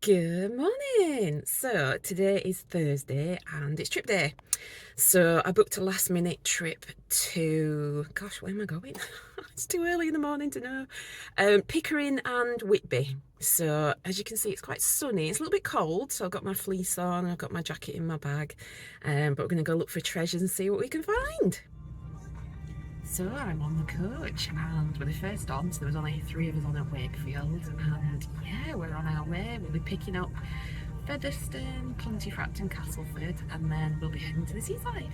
Good morning. So today is Thursday and it's trip day. So I booked a last minute trip to, gosh, where am I going? It's too early in the morning to know. Pickering and Whitby. So as you can see, it's quite sunny. It's a little bit cold, so I've got my fleece on, I've got my jacket in my bag. But we're going to go look for treasures and see what we can find. So I'm on the coach and we're the first on, so there was only 3 of us on at Wakefield, and yeah, we're on our way. We'll be picking up Featherstone, Pontefract and Castleford, and then we'll be heading to the Seaside.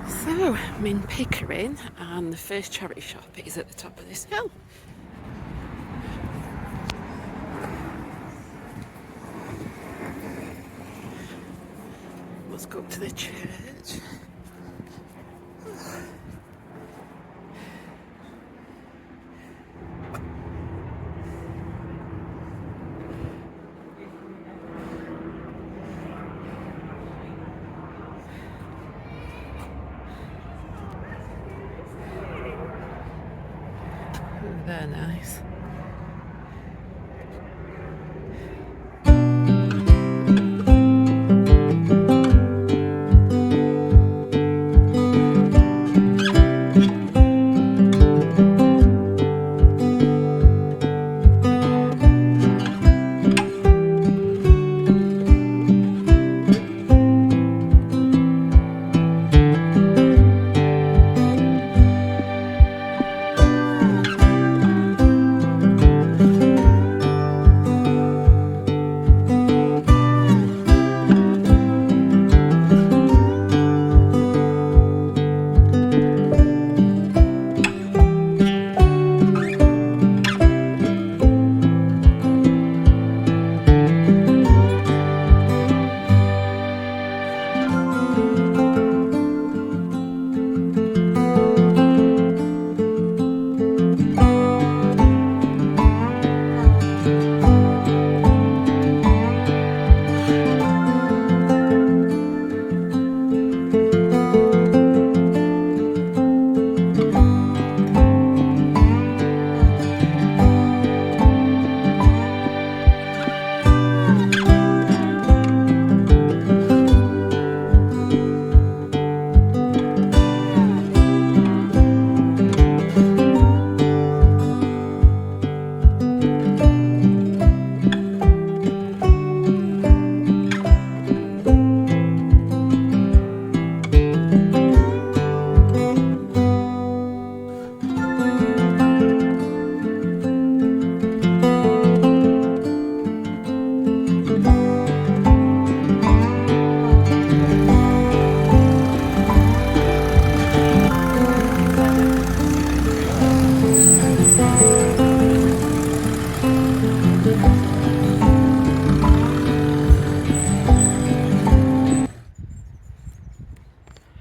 So I'm in Pickering and the first charity shop is at the top of this hill. Let's go up to the church. Very nice.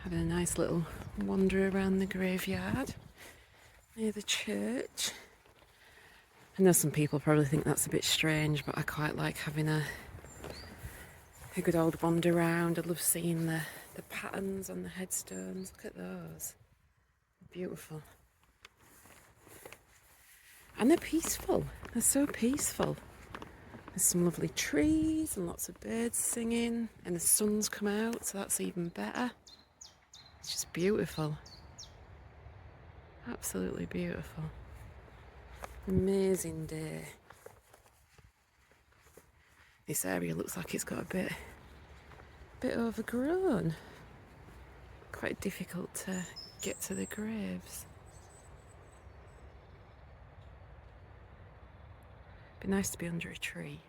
Having a nice little wander around the graveyard near the church. I know some people probably think that's a bit strange, but I quite like having a good old wander around. I love seeing the patterns on the headstones. Look at those. Beautiful. And they're peaceful. They're so peaceful. There's some lovely trees and lots of birds singing, and the sun's come out, so that's even better. It's just beautiful. Absolutely beautiful. Amazing day. This area looks like it's got a bit overgrown. Quite difficult to get to the graves. Be nice to be under a tree.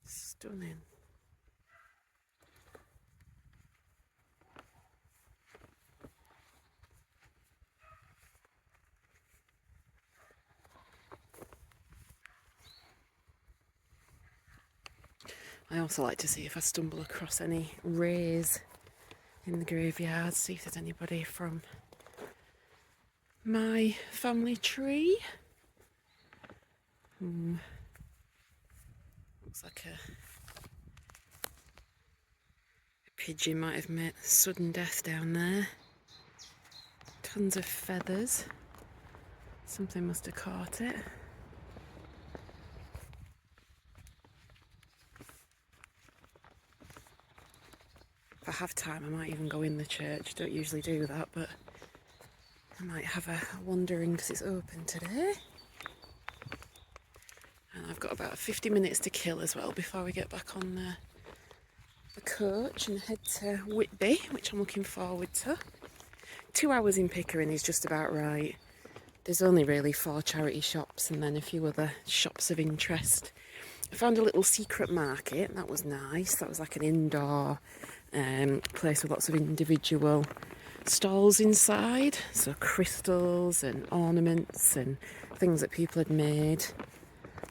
Stunning. I also like to see if I stumble across any rays in the graveyard, see if there's anybody from my family tree. Looks like a pigeon might have met sudden death down there. Tons of feathers. Something must have caught it. If I have time, I might even go in the church. Don't usually do that, but I might have a wandering because it's open today. And I've got about 50 minutes to kill as well before we get back on the coach and head to Whitby, which I'm looking forward to. 2 hours in Pickering is just about right. There's only really 4 charity shops and then a few other shops of interest. I found a little secret market, that was nice. That was like an indoor place with lots of individual stalls inside. So crystals and ornaments and things that people had made.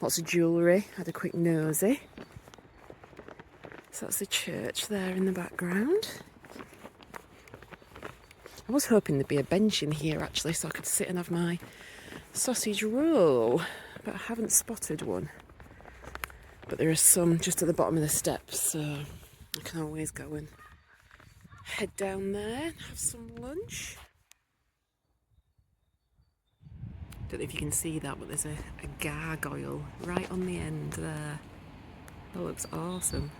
Lots of jewellery, had a quick nosy. So that's the church there in the background. I was hoping there'd be a bench in here actually so I could sit and have my sausage roll, but I haven't spotted one. But there are some just at the bottom of the steps, so I can always go and head down there and have some lunch. Don't know if you can see that, but there's a gargoyle right on the end there. That looks awesome.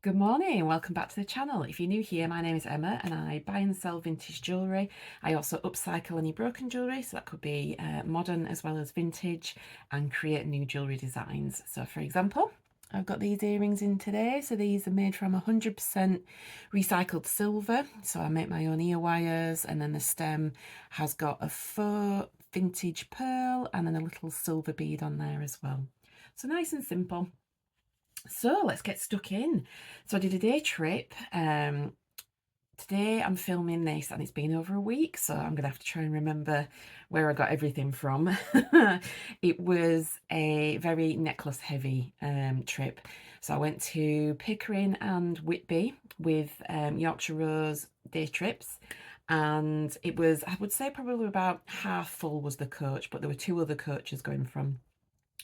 Good morning, welcome back to the channel. If you're new here, my name is Emma and I buy and sell vintage jewellery. I also upcycle any broken jewellery, so that could be modern as well as vintage, and create new jewellery designs. So for example, I've got these earrings in today. So these are made from 100% recycled silver. So I make my own ear wires, and then the stem has got a faux vintage pearl and then a little silver bead on there as well. So nice and simple. So let's get stuck in. So I did a day trip. Today I'm filming this and it's been over a week, so I'm gonna have to try and remember where I got everything from. It was a very necklace heavy trip. So I went to Pickering and Whitby with Yorkshire Rose day trips, and it was, I would say, probably about half full was the coach, but there were 2 other coaches going from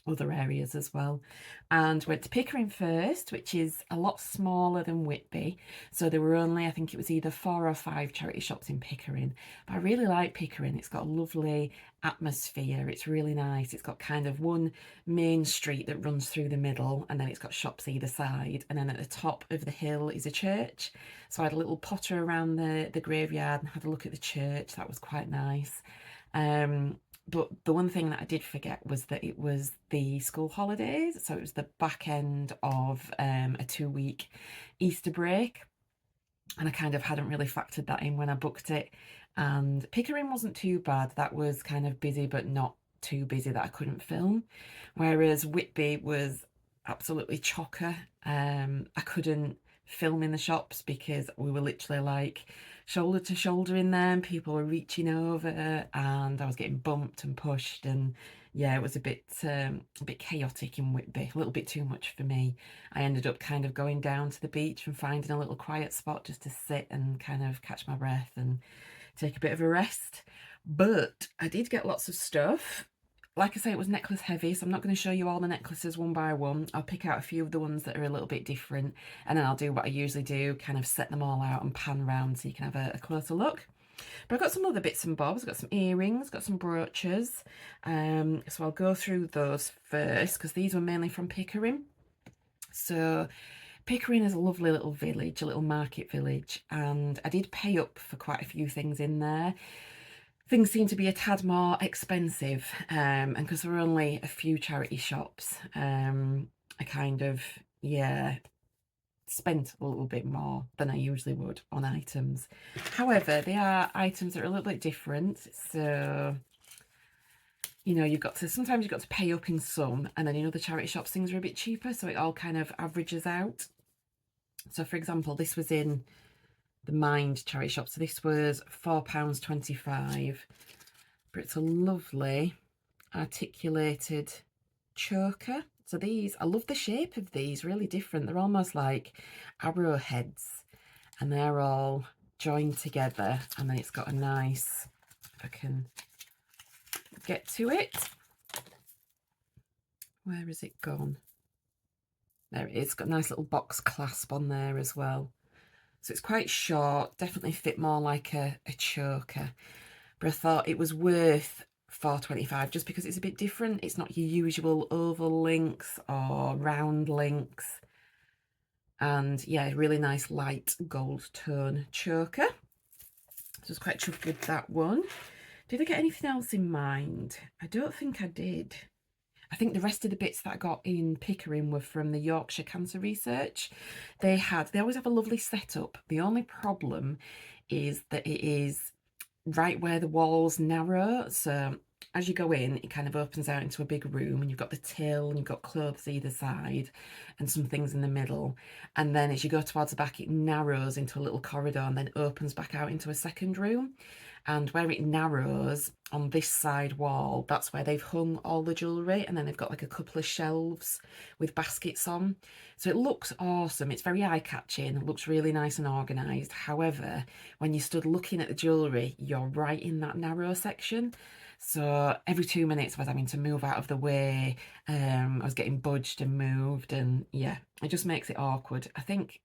other areas as well. And went to Pickering first, which is a lot smaller than Whitby. So there were only, I think it was either 4 or 5 charity shops in Pickering. But I really like Pickering. It's got a lovely atmosphere. It's really nice. It's got kind of one main street that runs through the middle, and then it's got shops either side. And then at the top of the hill is a church. So I had a little potter around the graveyard and had a look at the church. That was quite nice. But the one thing that I did forget was that it was the school holidays. So it was the back end of a 2-week Easter break. And I kind of hadn't really factored that in when I booked it. And Pickering wasn't too bad. That was kind of busy, but not too busy that I couldn't film. Whereas Whitby was absolutely chocker. I couldn't film in the shops because we were literally like shoulder to shoulder in there, and people were reaching over, and I was getting bumped and pushed, and yeah, it was a bit chaotic in Whitby, a little bit too much for me. I ended up kind of going down to the beach and finding a little quiet spot just to sit and kind of catch my breath and take a bit of a rest. But I did get lots of stuff. Like I say, it was necklace heavy, so I'm not going to show you all the necklaces one by one. I'll pick out a few of the ones that are a little bit different, and then I'll do what I usually do, kind of set them all out and pan around so you can have a closer look. But I've got some other bits and bobs. I've got some earrings, got some brooches. So I'll go through those first because these were mainly from Pickering. So Pickering is a lovely little village, a little market village, and I did pay up for quite a few things in there. Things seem to be a tad more expensive, and because there were only a few charity shops, I kind of, yeah, spent a little bit more than I usually would on items. However, they are items that are a little bit different, so you know, sometimes you've got to pay up in some, and then in other charity shops things are a bit cheaper, so it all kind of averages out. So for example, this was in the Mind charity shop, so this was £4.25, but it's a lovely articulated choker. So these, I love the shape of these, really different. They're almost like arrowheads, and they're all joined together, and then it's got a nice, if I can get to it, where has it gone? There it is. It's got a nice little box clasp on there as well. So it's quite short, definitely fit more like a choker. But I thought it was worth £4.25 just because it's a bit different. It's not your usual oval links or round links. And yeah, really nice light gold tone choker. So I was quite chuffed with that one. Did I get anything else in mind? I don't think I did. I think the rest of the bits that I got in Pickering were from the Yorkshire Cancer Research. They always have a lovely setup. The only problem is that it is right where the walls narrow. So as you go in, it kind of opens out into a big room, and you've got the till, and you've got clothes either side and some things in the middle. And then as you go towards the back, it narrows into a little corridor and then opens back out into a second room. And where it narrows on this side wall, that's where they've hung all the jewellery, and then they've got like a couple of shelves with baskets on. So it looks awesome. It's very eye-catching. It looks really nice and organised. However, when you stood looking at the jewellery, you're right in that narrow section. So every 2 minutes I was having to move out of the way. I was getting budged and moved, and yeah, it just makes it awkward. I think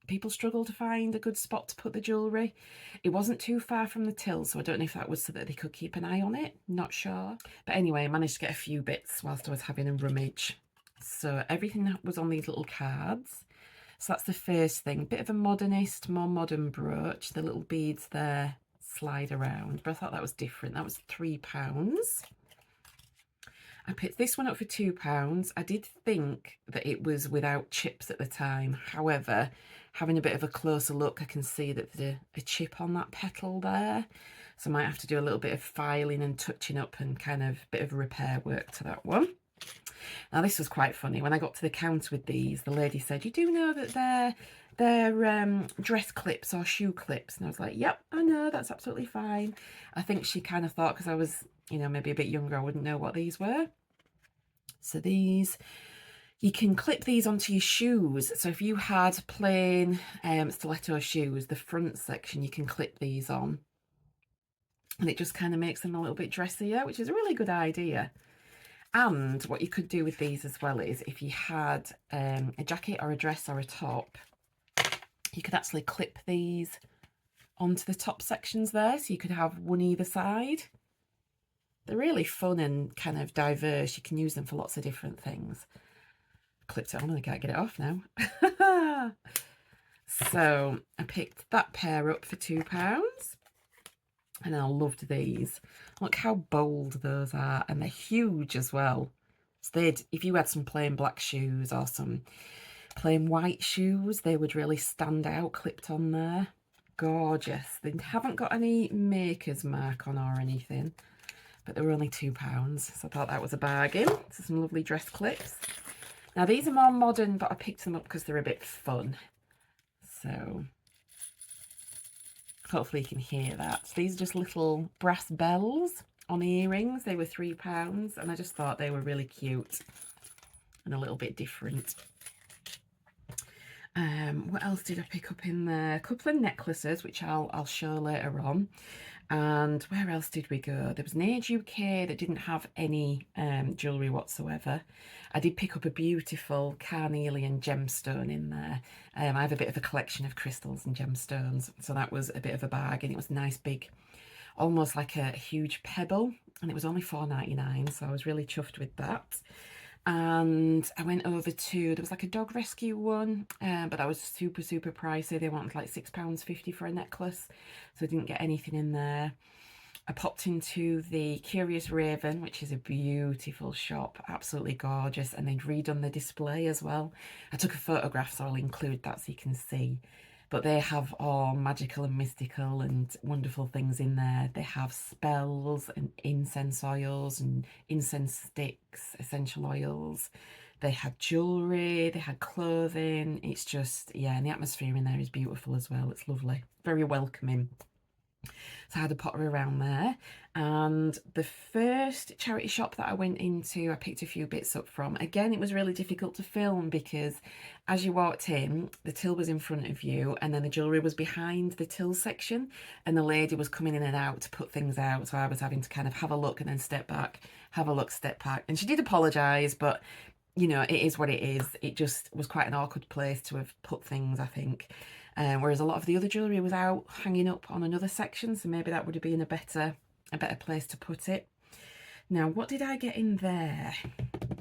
people struggle to find a good spot to put the jewellery. It wasn't too far from the till, so I don't know if that was so that they could keep an eye on it, not sure. But anyway, I managed to get a few bits whilst I was having a rummage. So everything that was on these little cards. So that's the first thing. Bit of a modernist, more modern brooch. The little beads there slide around, but I thought that was different. That was £3. I picked this one up for £2. I did think that it was without chips at the time. However, having a bit of a closer look, I can see that there's a chip on that petal there. So I might have to do a little bit of filing and touching up and kind of bit of repair work to that one. Now this was quite funny. When I got to the counter with these, the lady said, "You do know that they're dress clips or shoe clips?" And I was like, "Yep, I know, that's absolutely fine." I think she kind of thought because I was, you know, maybe a bit younger, I wouldn't know what these were. So these, you can clip these onto your shoes. So if you had plain stiletto shoes, the front section, you can clip these on. And it just kind of makes them a little bit dressier, which is a really good idea. And what you could do with these as well is if you had a jacket or a dress or a top, you could actually clip these onto the top sections there. So you could have one either side. They're really fun and kind of diverse. You can use them for lots of different things. Clipped it on and I can't get it off now. So I picked that pair up for £2. And I loved these. Look how bold those are, and they're huge as well. So they'd, if you had some plain black shoes or some plain white shoes, they would really stand out clipped on there. Gorgeous. They haven't got any maker's mark on or anything, but they were only £2, so I thought that was a bargain. So some lovely dress clips. Now these are more modern, but I picked them up because they're a bit fun. So hopefully you can hear that. So these are just little brass bells on earrings. They were £3, and I just thought they were really cute and a little bit different. What else did I pick up in there? A couple of necklaces, which I'll show later on. And where else did we go? There was an Age UK that didn't have any jewellery whatsoever. I did pick up a beautiful carnelian gemstone in there. I have a bit of a collection of crystals and gemstones, so that was a bit of a bargain. It was nice big, almost like a huge pebble, and it was only £4.99, so I was really chuffed with that. And I went over to, there was like a dog rescue one, but that was super pricey. They wanted like £6.50 for a necklace, so I didn't get anything in there. I popped into the Curious Raven, which is a beautiful shop, absolutely gorgeous, and they'd redone the display as well. I took a photograph, so I'll include that so you can see. But they have all magical and mystical and wonderful things in there. They have spells and incense oils and incense sticks, essential oils. They had jewellery, they had clothing. It's just, yeah, and the atmosphere in there is beautiful as well. It's lovely, very welcoming. So I had a potter around there. And the first charity shop that I went into, I picked a few bits up from. Again, it was really difficult to film because as you walked in, the till was in front of you and then the jewellery was behind the till section, and the lady was coming in and out to put things out. So I was having to kind of have a look and then step back, have a look, step back. And she did apologise, but you know, it is what it is. It just was quite an awkward place to have put things, I think. Whereas a lot of the other jewellery was out hanging up on another section, so maybe that would have been a better place to put it. Now, what did I get in there?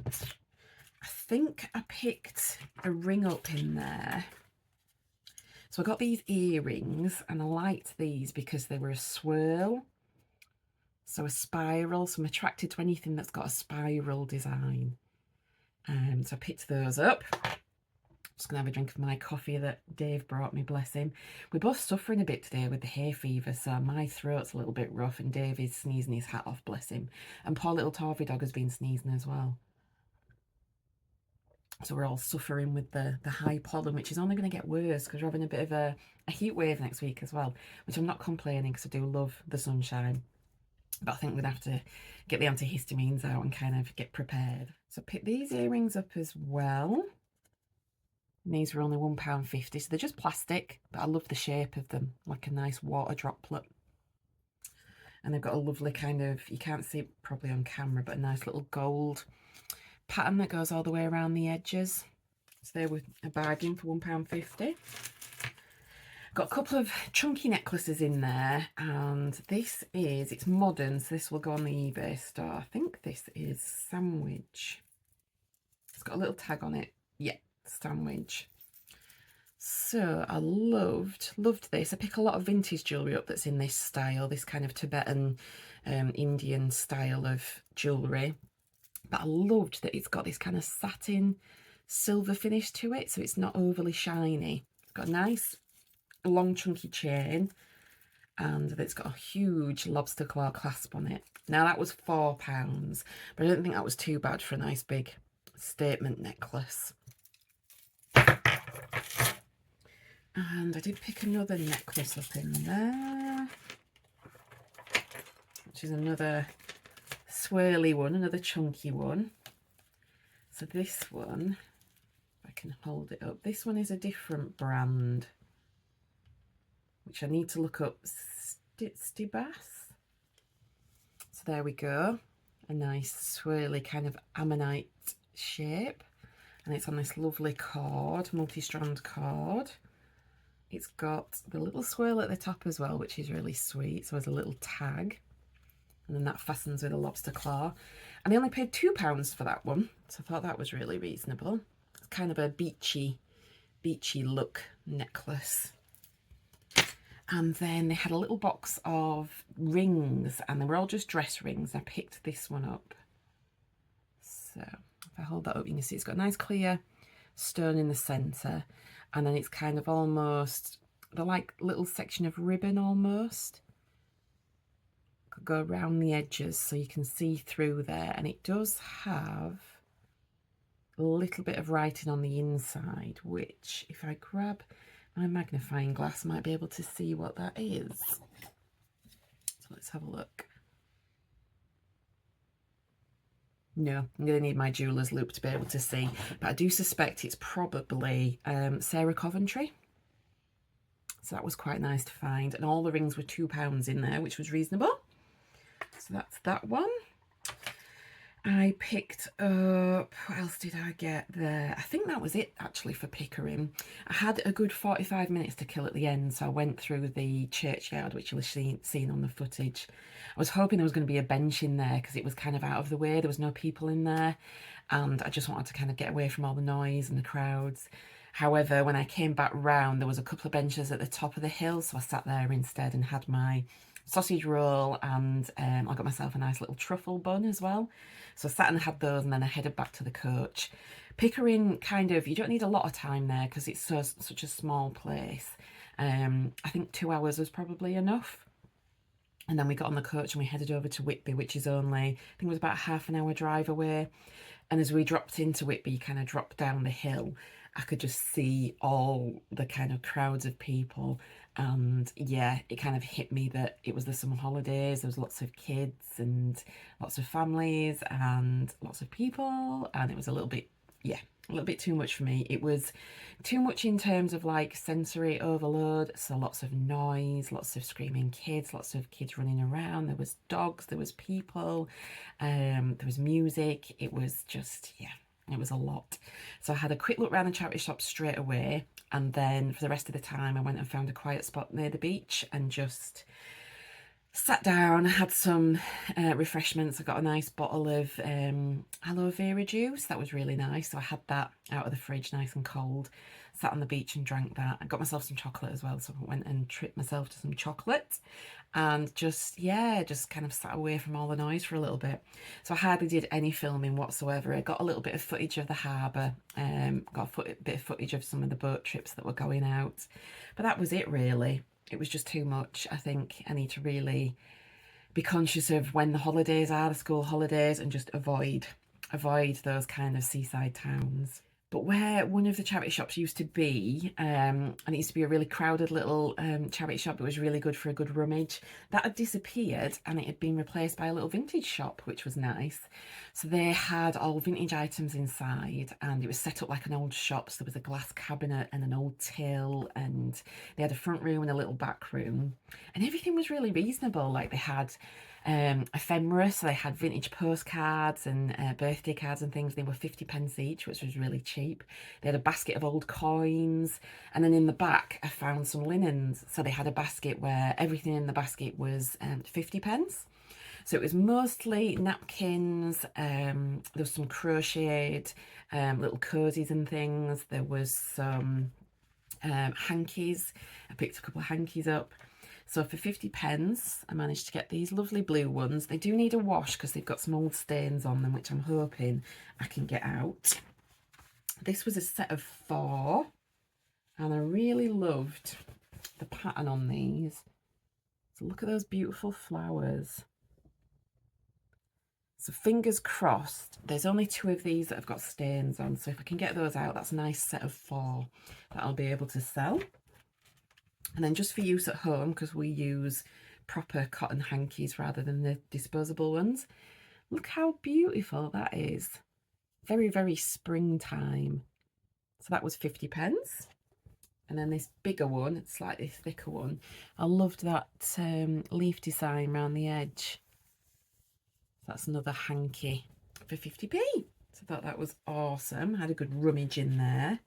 I think I picked a ring up in there. So I got these earrings, and I liked these because they were a swirl, so a spiral. So I'm attracted to anything that's got a spiral design. So I picked those up. Just gonna have a drink of my coffee that Dave brought me, bless him. We're both suffering a bit today with the hay fever, so my throat's a little bit rough, and Dave is sneezing his hat off, bless him. And poor little Torvy dog has been sneezing as well. So we're all suffering with the high pollen, which is only going to get worse because we're having a bit of a heat wave next week as well, which I'm not complaining because I do love the sunshine. But I think we'd have to get the antihistamines out and kind of get prepared. So pick these earrings up as well. And these were only £1.50, so they're just plastic, but I love the shape of them, like a nice water droplet. And they've got a lovely kind of, you can't see it probably on camera, but a nice little gold pattern that goes all the way around the edges. So they were a bargain for £1.50. Got a couple of chunky necklaces in there, and this is, it's modern, so this will go on the eBay store. I think this is sandwich. It's got a little tag on it. Yeah, sandwich. So I loved this. I pick a lot of vintage jewellery up that's in this style, this kind of Tibetan Indian style of jewellery. But I loved that it's got this kind of satin silver finish to it, so it's not overly shiny. It's got a nice long chunky chain, and it's got a huge lobster claw clasp on it. Now that was £4, but I don't think that was too bad for a nice big statement necklace. And I did pick another necklace up in there, which is another swirly one, another chunky one. So this one, if I can hold it up, this one is a different brand, which I need to look up. Stibas. So there we go, a nice swirly kind of ammonite shape, and it's on this lovely cord, multi-strand cord. It's got the little swirl at the top as well, which is really sweet. So there's a little tag, and then that fastens with a lobster claw. And I only paid £2 for that one, so I thought that was really reasonable. It's kind of a beachy look necklace. And then they had a little box of rings, and they were all just dress rings. I picked this one up. So if I hold that up, you can see it's got a nice clear stone in the centre, and then it's kind of almost, they're like little section of ribbon almost. Could go around the edges so you can see through there, and it does have a little bit of writing on the inside, which if I grab my magnifying glass, I might be able to see what that is. So let's have a look. No, I'm going to need my jeweller's loop to be able to see, but I do suspect it's probably Sarah Coventry. So that was quite nice to find, and all the rings were £2 in there, which was reasonable. So that's that one. I picked up, what else did I get there? I think that was it actually for Pickering. I had a good 45 minutes to kill at the end, so I went through the churchyard, which you'll have seen on the footage. I was hoping there was going to be a bench in there because it was kind of out of the way. There was no people in there, and I just wanted to kind of get away from all the noise and the crowds. However, when I came back round, there was a couple of benches at the top of the hill, so I sat there instead and had my sausage roll, and I got myself a nice little truffle bun as well. So I sat and had those, and then I headed back to the coach. Pickering, kind of, you don't need a lot of time there because it's such a small place. I think 2 hours was probably enough. And then we got on the coach and we headed over to Whitby, which is only, I think it was about a half an hour drive away. And as we dropped into Whitby, kind of dropped down the hill, I could just see all the kind of crowds of people. And yeah, it kind of hit me that it was the summer holidays. There was lots of kids and lots of families and lots of people. And it was a little bit, yeah, a little bit too much for me. It was too much in terms of like sensory overload. So lots of noise, lots of screaming kids, lots of kids running around. There was dogs, there was people, there was music. It was just, yeah, it was a lot. So I had a quick look around the charity shop straight away, and then for the rest of the time I went and found a quiet spot near the beach and just sat down, had some refreshments. I got a nice bottle of aloe vera juice. That was really nice. So I had that out of the fridge, nice and cold. Sat on the beach and drank that. I got myself some chocolate as well, so I went and treated myself to some chocolate. And just, yeah, just kind of sat away from all the noise for a little bit. So I hardly did any filming whatsoever. I got a little bit of footage of the harbour, got a bit of footage of some of the boat trips that were going out. But that was it really. It was just too much. I think I need to really be conscious of when the holidays are, the school holidays, and just avoid those kind of seaside towns. But where one of the charity shops used to be, and it used to be a really crowded little charity shop, it was really good for a good rummage, that had disappeared and it had been replaced by a little vintage shop, which was nice. So they had all vintage items inside, and it was set up like an old shop. So there was a glass cabinet and an old till, and they had a front room and a little back room, and everything was really reasonable. Like they had ephemera, so they had vintage postcards and birthday cards and things. They were 50p each, which was really cheap. They had a basket of old coins, and then in the back I found some linens. So they had a basket where everything in the basket was 50p. So it was mostly napkins. There was some crocheted little cozies and things. There was some hankies. I picked a couple of hankies up. So for 50p, I managed to get these lovely blue ones. They do need a wash because they've got some old stains on them, which I'm hoping I can get out. This was a set of 4, and I really loved the pattern on these. So look at those beautiful flowers. So fingers crossed, there's only 2 of these that have got stains on. So if I can get those out, that's a nice set of 4 that I'll be able to sell. And then just for use at home, because we use proper cotton hankies rather than the disposable ones. Look how beautiful that is. Very, very springtime. So that was 50p. And then this bigger one, slightly thicker one. I loved that leaf design around the edge. That's another hanky for 50p. So I thought that was awesome. Had a good rummage in there.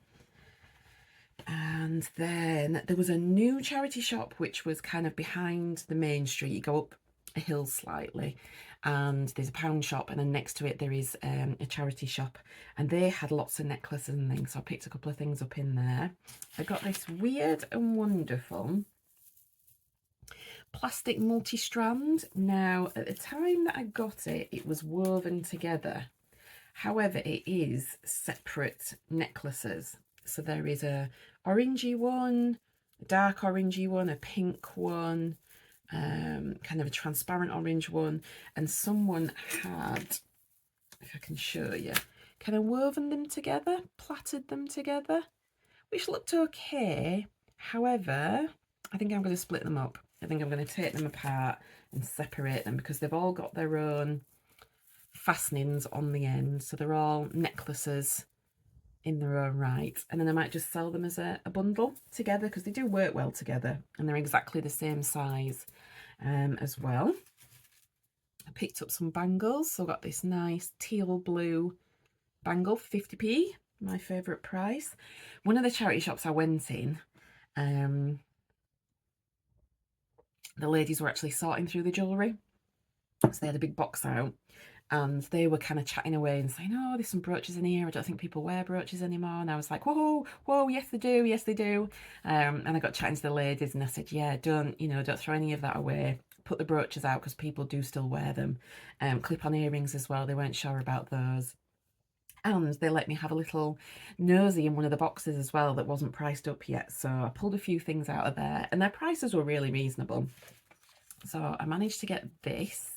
And then there was a new charity shop which was kind of behind the main street. You go up a hill slightly and there's a pound shop, and then next to it there is a charity shop, and they had lots of necklaces and things, so I picked a couple of things up in there. I got this weird and wonderful plastic multi-strand. Now, at the time that I got it, it was woven together. However, it is separate necklaces. So there is a orangey one, a dark orangey one, a pink one, kind of a transparent orange one, and someone had, if I can show you, kind of woven them together, plaited them together, which looked okay. However, I think I'm going to split them up. I think I'm going to take them apart and separate them because they've all got their own fastenings on the end. So they're all necklaces in their own right. And then I might just sell them as a bundle together because they do work well together and they're exactly the same size as well. I picked up some bangles. So I got this nice teal blue bangle, 50p, my favourite price. One of the charity shops I went in, the ladies were actually sorting through the jewellery. So they had a big box out and they were kind of chatting away and saying, oh, there's some brooches in here. I don't think people wear brooches anymore. And I was like, whoa, whoa, yes, they do. Yes, they do. And I got chatting to the ladies and I said, yeah, don't throw any of that away. Put the brooches out because people do still wear them. Clip-on earrings as well. They weren't sure about those. And they let me have a little nosy in one of the boxes as well that wasn't priced up yet. So I pulled a few things out of there and their prices were really reasonable. So I managed to get this.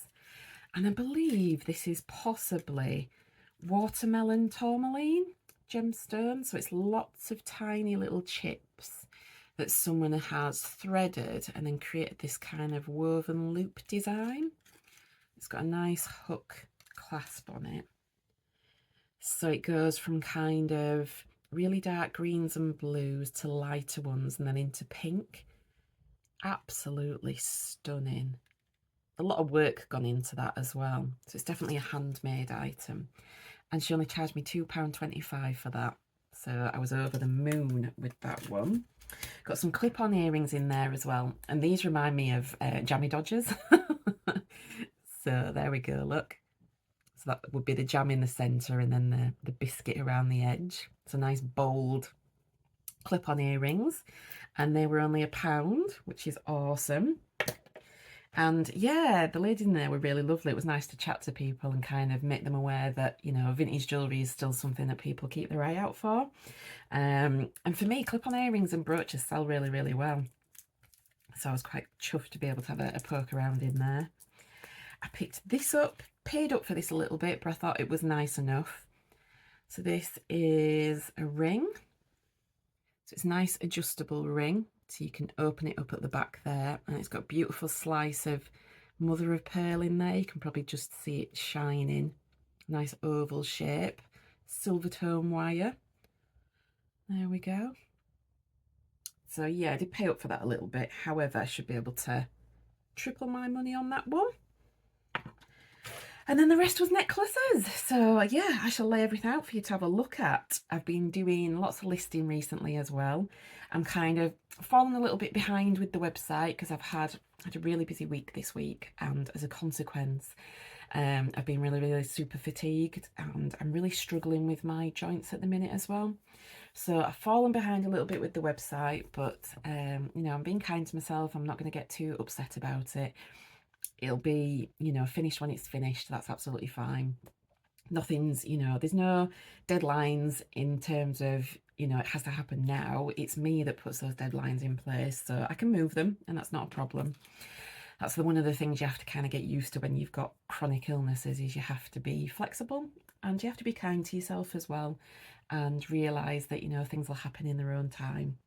And I believe this is possibly watermelon tourmaline gemstone. So it's lots of tiny little chips that someone has threaded and then created this kind of woven loop design. It's got a nice hook clasp on it. So it goes from kind of really dark greens and blues to lighter ones and then into pink. Absolutely stunning. A lot of work gone into that as well. So it's definitely a handmade item. And she only charged me £2.25 for that. So I was over the moon with that one. Got some clip-on earrings in there as well. And these remind me of jammy dodgers. So there we go, look. So that would be the jam in the centre and then the biscuit around the edge. It's a nice bold clip-on earrings. And they were only £1, which is awesome. And yeah, the ladies in there were really lovely. It was nice to chat to people and kind of make them aware that, you know, vintage jewellery is still something that people keep their eye out for. And for me, clip-on earrings and brooches sell really, really well. So I was quite chuffed to be able to have a poke around in there. I picked this up, paid up for this a little bit, but I thought it was nice enough. So this is a ring. So it's a nice adjustable ring. So you can open it up at the back there and it's got a beautiful slice of mother of pearl in there. You can probably just see it shining. Nice oval shape, silver tone wire. There we go. So yeah, I did pay up for that a little bit. However, I should be able to triple my money on that one. And then the rest was necklaces. So yeah, I shall lay everything out for you to have a look at. I've been doing lots of listing recently as well. I'm kind of falling a little bit behind with the website because I've had a really busy week this week. And as a consequence, I've been really, really super fatigued and I'm really struggling with my joints at the minute as well. So I've fallen behind a little bit with the website, but you know, I'm being kind to myself. I'm not going to get too upset about it. It'll be, you know, finished when it's finished. That's absolutely fine. Nothing's, you know, there's no deadlines in terms of, you know, it has to happen now. It's me that puts those deadlines in place, so I can move them and that's not a problem. That's one of the things you have to kind of get used to when you've got chronic illnesses, is you have to be flexible and you have to be kind to yourself as well and realise that, you know, things will happen in their own time.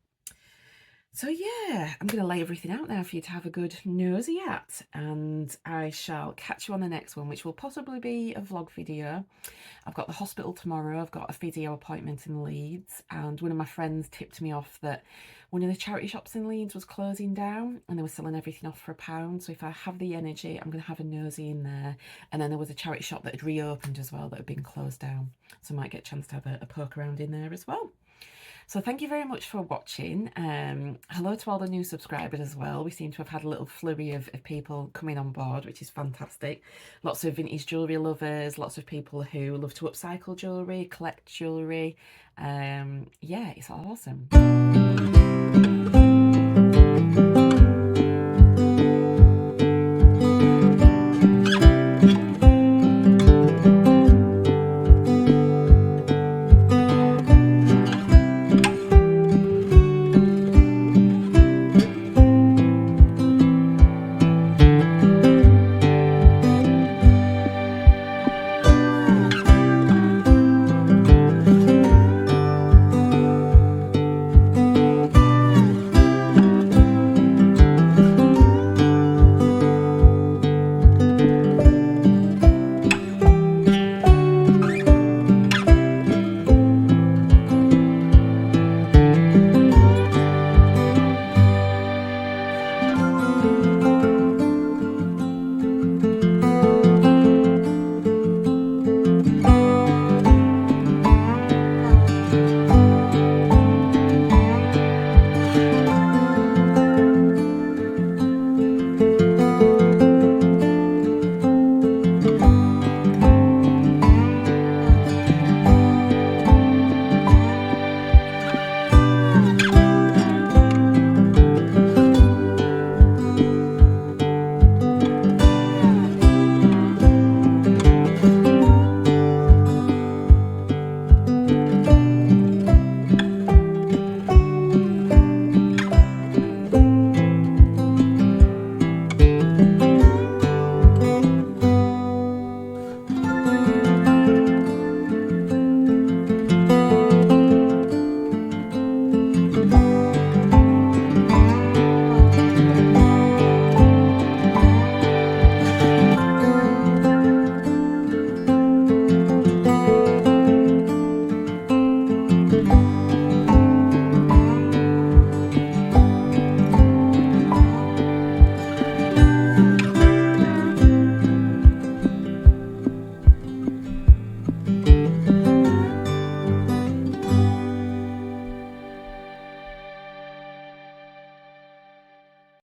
So yeah, I'm going to lay everything out now for you to have a good nosy at, and I shall catch you on the next one, which will possibly be a vlog video. I've got the hospital tomorrow, I've got a physio appointment in Leeds, and one of my friends tipped me off that one of the charity shops in Leeds was closing down and they were selling everything off for £1. So if I have the energy, I'm going to have a nosy in there. And then there was a charity shop that had reopened as well that had been closed down, so I might get a chance to have a poke around in there as well. So thank you very much for watching. Hello to all the new subscribers as well. We seem to have had a little flurry of people coming on board, which is fantastic. Lots of vintage jewellery lovers, lots of people who love to upcycle jewellery, collect jewellery. Yeah, it's awesome.